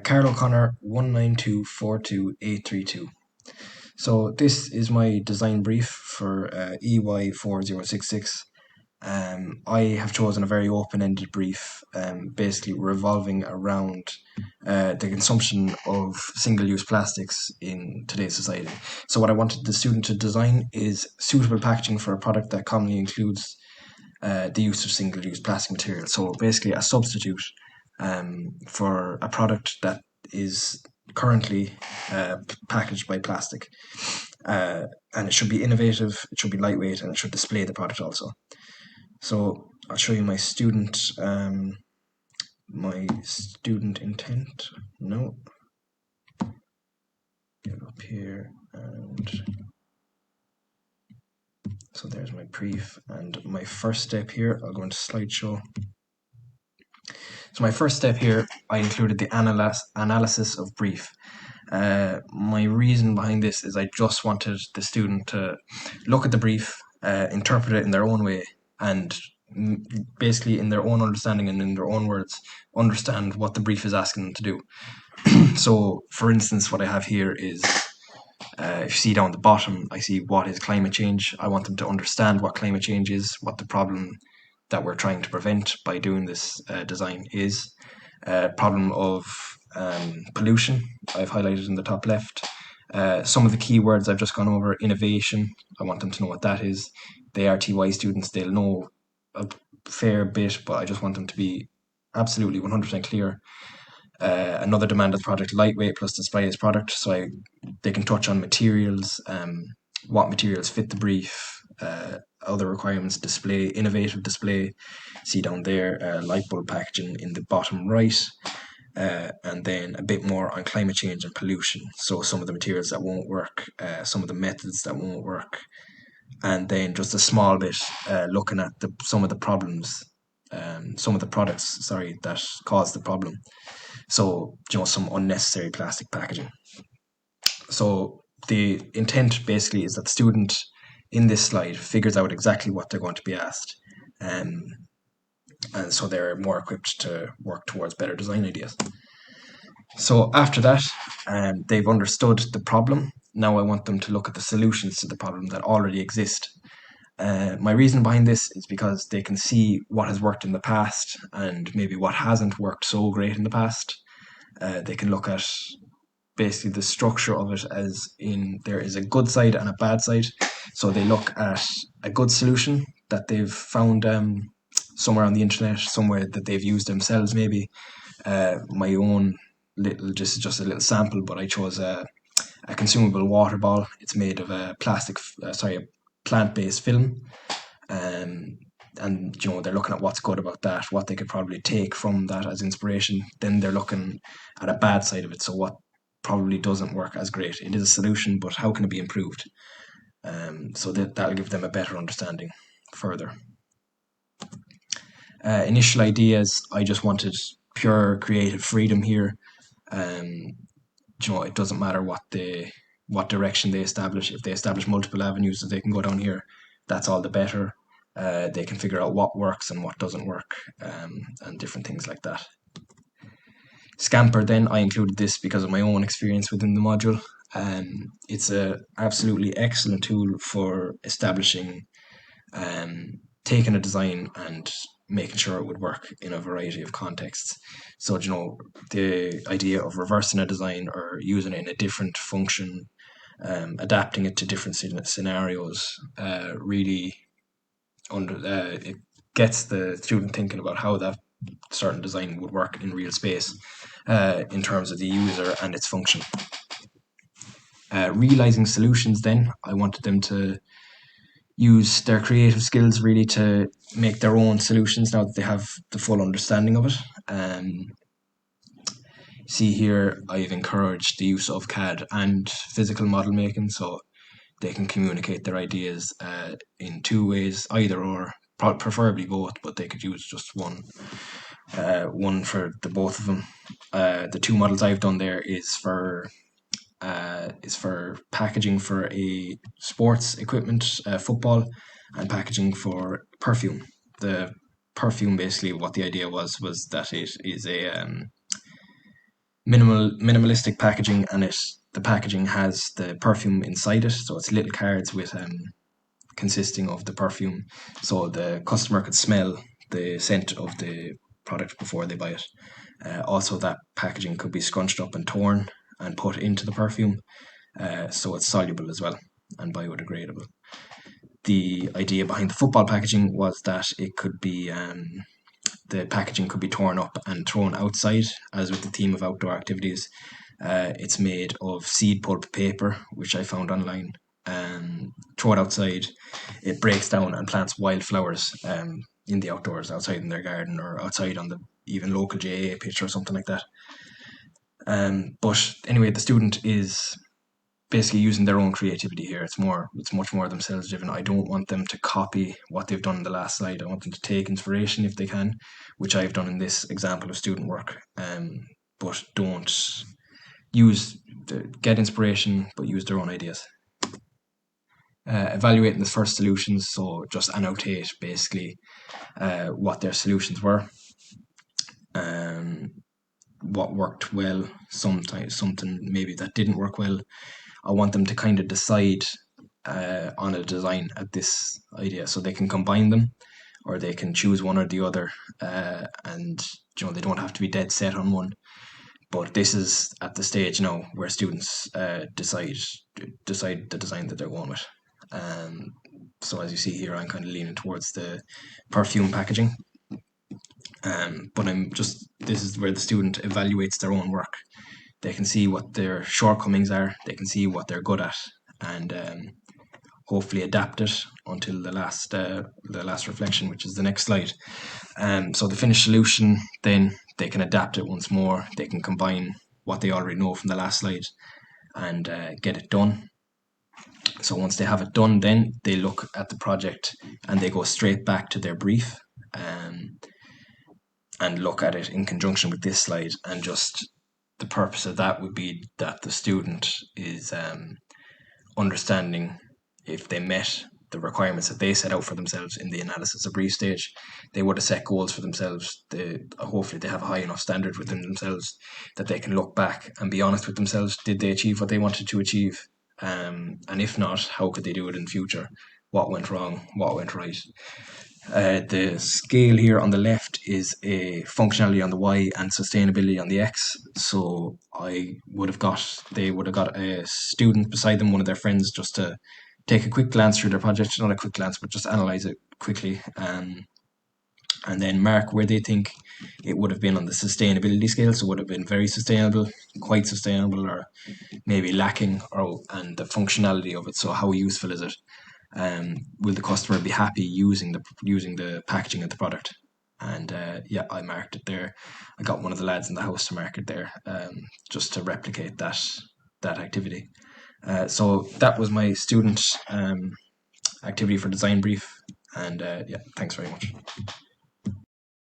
Carl O'Connor 192428832. So this is my design brief for EY4066. I have chosen a very open-ended brief, basically revolving around the consumption of single-use plastics in today's society. So what I wanted the student to design is suitable packaging for a product that commonly includes the use of single-use plastic material. So basically a substitute for a product that is currently packaged by plastic. And it should be innovative, it should be lightweight, and it should display the product also. So I'll show you my student intent. No. Get up here, and so there's my brief. And my first step here, I'll go into slideshow. So my first step here, I included the analysis of brief. My reason behind this is I just wanted the student to look at the brief, interpret it in their own way, and basically in their own understanding and in their own words, understand what the brief is asking them to do. So, for instance, what I have here is, if you see down the bottom, I see what is climate change. I want them to understand what climate change is, what the problem that we're trying to prevent by doing this design is. Problem of pollution, I've highlighted in the top left. Some of the key words I've just gone over. Innovation, I want them to know what that is. They are TY students, they'll know a fair bit, but I just want them to be absolutely 100% clear. Another demand of the project, lightweight plus display as product, so they can touch on materials, what materials fit the brief, other requirements, display, innovative display, see down there, light bulb packaging in the bottom right, and then a bit more on climate change and pollution, so some of the materials that won't work, some of the methods that won't work, and then just a small bit looking at some of the problems, some of the products, that cause the problem. So, some unnecessary plastic packaging. So the intent basically is that the student in this slide figures out exactly what they're going to be asked. And so they're more equipped to work towards better design ideas. So after that, they've understood the problem. Now I want them to look at the solutions to the problem that already exist. My reason behind this is because they can see what has worked in the past and maybe what hasn't worked so great in the past. They can look at basically the structure of it as in there is a good side and a bad side. So they look at a good solution that they've found somewhere on the internet, somewhere that they've used themselves maybe. My own just a little sample, but I chose a consumable water ball. It's made of a plant-based film. And they're looking at what's good about that, what they could probably take from that as inspiration. Then they're looking at a bad side of it, so what probably doesn't work as great. It is a solution, but how can it be improved? So that'll give them a better understanding further. Initial ideas, I just wanted pure creative freedom here. It doesn't matter what direction they establish. If they establish multiple avenues that they can go down here, that's all the better. They can figure out what works and what doesn't work, and different things like that. Scamper, then, I included this because of my own experience within the module. It's a absolutely excellent tool for establishing, taking a design and making sure it would work in a variety of contexts. So, the idea of reversing a design or using it in a different function, adapting it to different scenarios, really it gets the student thinking about how that certain design would work in real space, in terms of the user and its function. Realizing solutions, then, I wanted them to use their creative skills really to make their own solutions now that they have the full understanding of it. See here, I've encouraged the use of CAD and physical model making, so they can communicate their ideas in two ways, either or, preferably both, but they could use just one for the both of them. The two models I've done there is for packaging for a sports equipment, football, and packaging for perfume. The perfume, basically, what the idea was that it is a minimalistic packaging, and the packaging has the perfume inside it, so it's little cards with consisting of the perfume, so the customer could smell the scent of the product before they buy it. Also, that packaging could be scrunched up and torn and put into the perfume, so it's soluble as well and biodegradable. The idea behind the football packaging was that it could be the packaging could be torn up and thrown outside, as with the theme of outdoor activities. It's made of seed pulp paper, which I found online. Throw it outside, it breaks down and plants wildflowers in the outdoors, outside in their garden or outside on the even local JA pitch or something like that. But anyway, the student is basically using their own creativity here. It's much more themselves driven. I don't want them to copy what they've done in the last slide. I want them to take inspiration if they can, which I've done in this example of student work. But don't get inspiration, but use their own ideas. Evaluating the first solutions, so just annotate basically what their solutions were, what worked well, sometimes something maybe that didn't work well. I want them to kind of decide on a design at this idea, so they can combine them or they can choose one or the other, and they don't have to be dead set on one. But this is at the stage now where students decide the design that they're going with. So as you see here, I'm kind of leaning towards the perfume packaging. But this is where the student evaluates their own work. They can see what their shortcomings are, they can see what they're good at, and hopefully adapt it until the last reflection, which is the next slide. So the finished solution, then they can adapt it once more. They can combine what they already know from the last slide and get it done. So once they have it done, then they look at the project and they go straight back to their brief and look at it in conjunction with this slide. And just the purpose of that would be that the student is understanding if they met the requirements that they set out for themselves in the analysis of brief stage. They would have set goals for themselves. Hopefully they have a high enough standard within themselves that they can look back and be honest with themselves. Did they achieve what they wanted to achieve? And if not, how could they do it in future? What went wrong? What went right? The scale here on the left is a functionality on the Y and sustainability on the X. So they would have got a student beside them, one of their friends, just to take a quick glance through their project, not a quick glance, but just analyze it quickly, and then mark where they think it would have been on the sustainability scale. So would have been very sustainable, quite sustainable, or maybe lacking, and the functionality of it. So how useful is it? Will the customer be happy using the packaging of the product? And I marked it there. I got one of the lads in the house to mark it there, just to replicate that activity. So that was my student activity for design brief, and thanks very much.